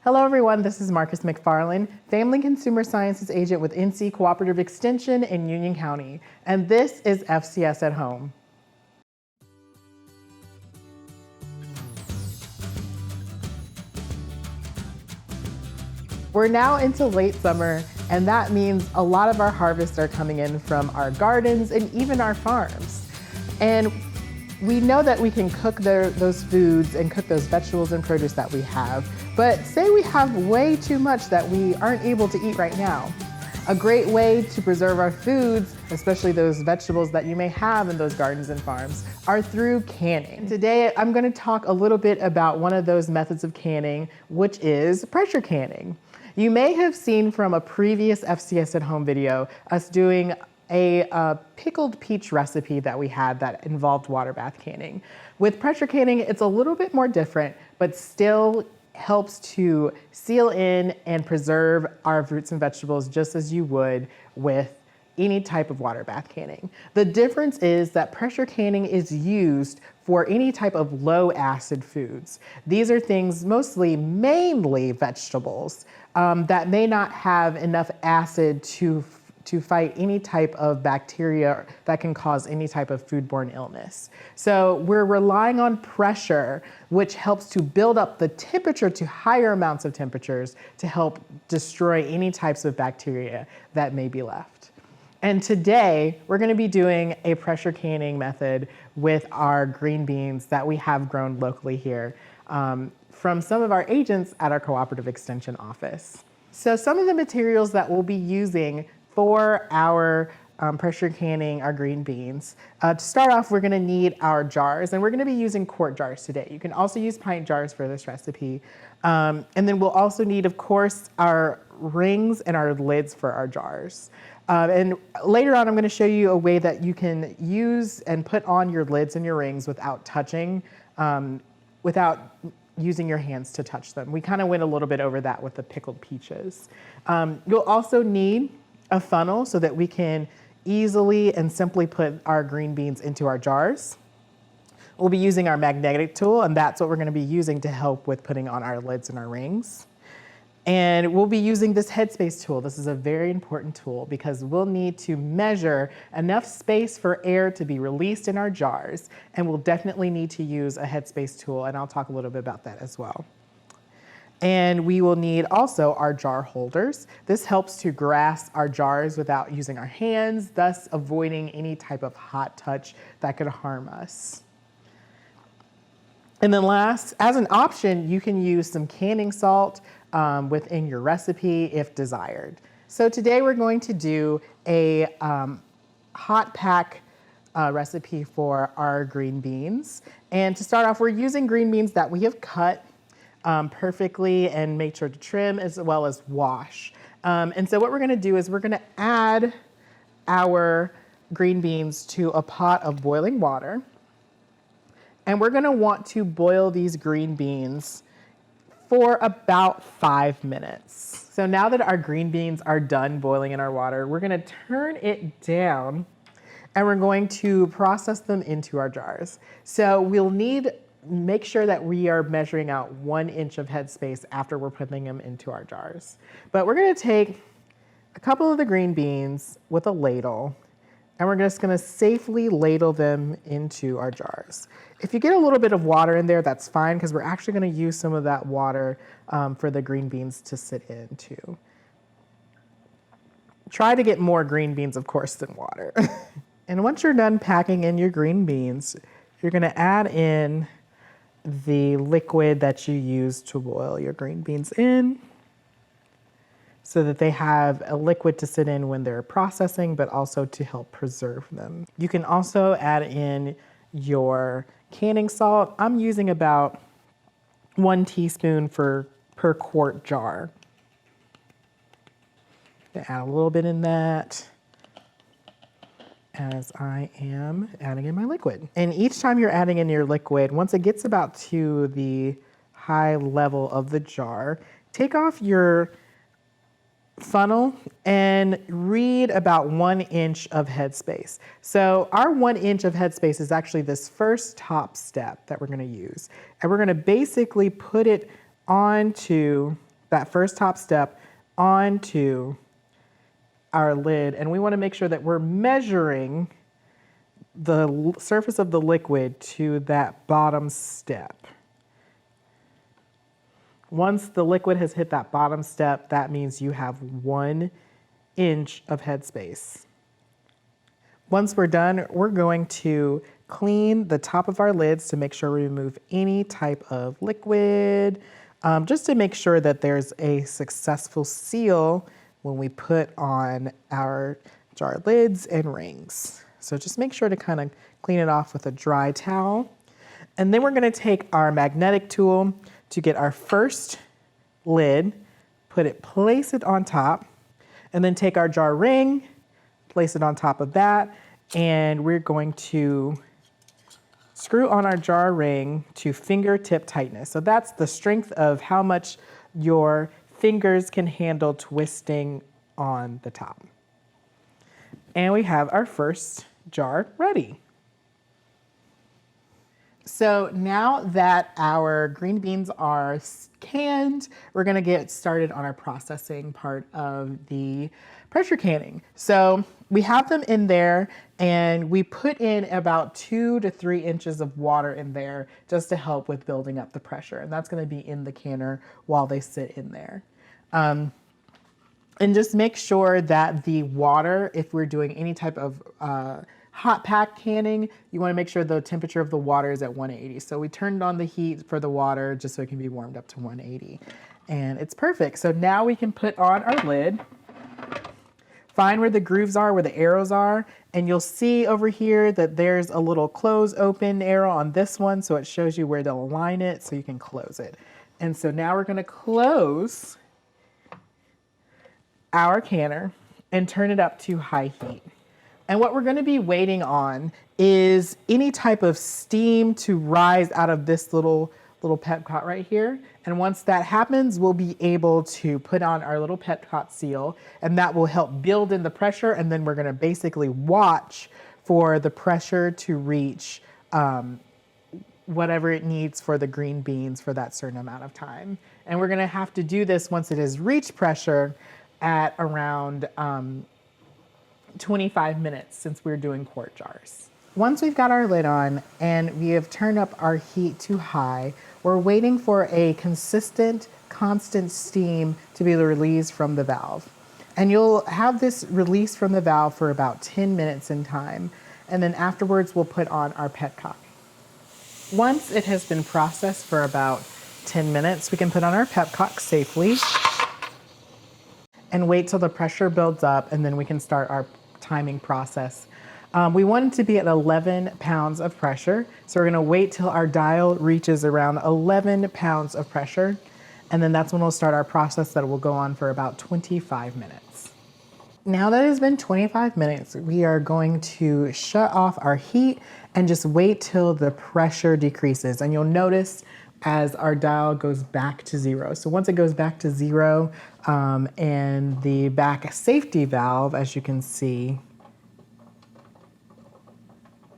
Hello everyone, this is Marcus McFarland, Family Consumer Sciences Agent with NC Cooperative Extension in Union County, and this is FCS at Home. We're now into late summer, and that means a lot of our harvests are coming in from our gardens and even our farms. And we know that we can cook those foods and cook those vegetables and produce that we have, but say we have way too much that we aren't able to eat right now. A great way to preserve our foods, especially those vegetables that you may have in those gardens and farms, are through canning. Today, I'm going to talk a little bit about one of those methods of canning, which is pressure canning. You may have seen from a previous FCS at Home video us doing a pickled peach recipe that we had that involved water bath canning. With pressure canning, it's a little bit more different, but still helps to seal in and preserve our fruits and vegetables just as you would with any type of water bath canning. The difference is that pressure canning is used for any type of low acid foods. These are things mainly vegetables that may not have enough acid to fight any type of bacteria that can cause any type of foodborne illness. So we're relying on pressure, which helps to build up the temperature to higher amounts of temperatures to help destroy any types of bacteria that may be left. And today, we're gonna be doing a pressure canning method with our green beans that we have grown locally here from some of our agents at our Cooperative Extension office. So some of the materials that we'll be using for our pressure canning our green beans. To start off, we're gonna need our jars, and we're gonna be using quart jars today. You can also use pint jars for this recipe. And then we'll also need, of course, our rings and our lids for our jars. And later on, I'm gonna show you a way that you can use and put on your lids and your rings without touching, without using your hands to touch them. We kind of went a little bit over that with the pickled peaches. You'll also need a funnel so that we can easily and simply put our green beans into our jars. We'll be using our magnetic tool, and that's what we're gonna be using to help with putting on our lids and our rings. And we'll be using this headspace tool. This is a very important tool because we'll need to measure enough space for air to be released in our jars, and we'll definitely need to use a headspace tool, and I'll talk a little bit about that as well. And we will need also our jar holders. This helps to grasp our jars without using our hands, thus avoiding any type of hot touch that could harm us. And then last, as an option, you can use some canning salt within your recipe if desired. So today we're going to do a hot pack recipe for our green beans. And to start off, we're using green beans that we have cut perfectly and make sure to trim as well as wash. And so what we're gonna do is we're gonna add our green beans to a pot of boiling water. And we're gonna want to boil these green beans for about 5 minutes. So now that our green beans are done boiling in our water, we're gonna turn it down and we're going to process them into our jars. So we'll make sure that we are measuring out 1 inch of headspace after we're putting them into our jars. But we're gonna take a couple of the green beans with a ladle, and we're just gonna safely ladle them into our jars. If you get a little bit of water in there, that's fine, because we're actually gonna use some of that water for the green beans to sit into. Try to get more green beans, of course, than water. And once you're done packing in your green beans, you're gonna add in the liquid that you use to boil your green beans in so that they have a liquid to sit in when they're processing, but also to help preserve them. You can also add in your canning salt. I'm using about 1 teaspoon per quart jar. Add a little bit in that as I am adding in my liquid. And each time you're adding in your liquid, once it gets about to the high level of the jar, take off your funnel and read about 1 inch of headspace. So our 1 inch of headspace is actually this first top step that we're gonna use. And we're gonna basically put it onto that first top step onto our lid, and we want to make sure that we're measuring the surface of the liquid to that bottom step. Once the liquid has hit that bottom step, that means you have 1 inch of headspace. Once we're done, we're going to clean the top of our lids to make sure we remove any type of liquid, just to make sure that there's a successful seal when we put on our jar lids and rings. So just make sure to kind of clean it off with a dry towel. And then we're gonna take our magnetic tool to get our first lid, place it on top, and then take our jar ring, place it on top of that, and we're going to screw on our jar ring to fingertip tightness. So that's the strength of how much your fingers can handle twisting on the top. And we have our first jar ready. So now that our green beans are canned, we're gonna get started on our processing part of the pressure canning. So we have them in there, and we put in about 2 to 3 inches of water in there just to help with building up the pressure. And that's gonna be in the canner while they sit in there. And just make sure that the water, if we're doing any type of hot pack canning, you wanna make sure the temperature of the water is at 180. So we turned on the heat for the water just so it can be warmed up to 180. And it's perfect. So now we can put on our lid, find where the grooves are, where the arrows are, and you'll see over here that there's a little close open arrow on this one, so it shows you where to align it so you can close it. And so now we're gonna close our canner and turn it up to high heat. And what we're gonna be waiting on is any type of steam to rise out of this little petcot right here. And once that happens, we'll be able to put on our little petcot seal, and that will help build in the pressure. And then we're gonna basically watch for the pressure to reach whatever it needs for the green beans for that certain amount of time. And we're gonna have to do this once it has reached pressure at around 25 minutes, since we're doing quart jars. Once we've got our lid on and we have turned up our heat to high, we're waiting for a consistent, constant steam to be released from the valve. And you'll have this release from the valve for about 10 minutes in time. And then afterwards, we'll put on our petcock. Once it has been processed for about 10 minutes, we can put on our petcock safely and wait till the pressure builds up, and then we can start our timing process. We want it to be at 11 pounds of pressure. So we're gonna wait till our dial reaches around 11 pounds of pressure. And then that's when we'll start our process that will go on for about 25 minutes. Now that it's been 25 minutes, we are going to shut off our heat and just wait till the pressure decreases. And you'll notice as our dial goes back to 0. So once it goes back to 0, and the back safety valve, as you can see,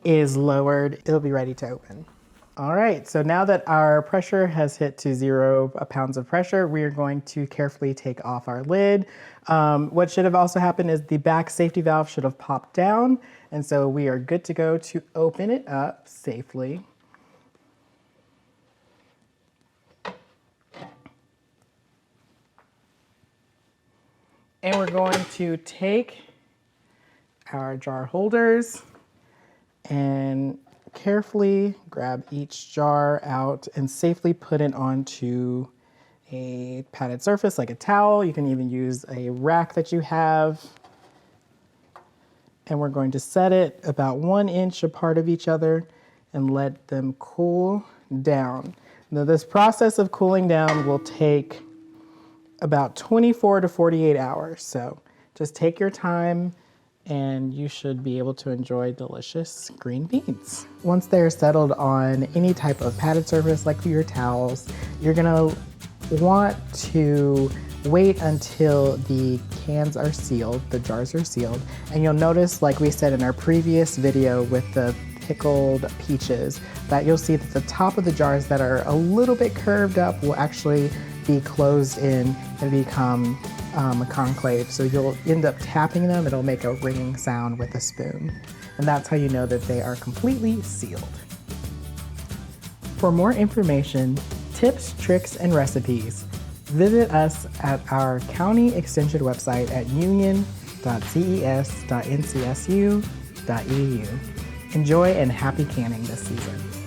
is lowered, it'll be ready to open. All right, so now that our pressure has hit to 0 pounds of pressure, we are going to carefully take off our lid. What should have also happened is the back safety valve should have popped down, and so we are good to go to open it up safely. And we're going to take our jar holders and carefully grab each jar out and safely put it onto a padded surface like a towel. You can even use a rack that you have. And we're going to set it about 1 inch apart of each other and let them cool down. Now this process of cooling down will take about 24 to 48 hours. So just take your time and you should be able to enjoy delicious green beans. Once they're settled on any type of padded surface like your towels, you're gonna want to wait until the cans are sealed, the jars are sealed, and you'll notice, like we said in our previous video with the pickled peaches, that you'll see that the top of the jars that are a little bit curved up will actually be closed in and become a concave. So you'll end up tapping them, it'll make a ringing sound with a spoon. And that's how you know that they are completely sealed. For more information, tips, tricks, and recipes, visit us at our county extension website at union.ces.ncsu.edu. Enjoy and happy canning this season.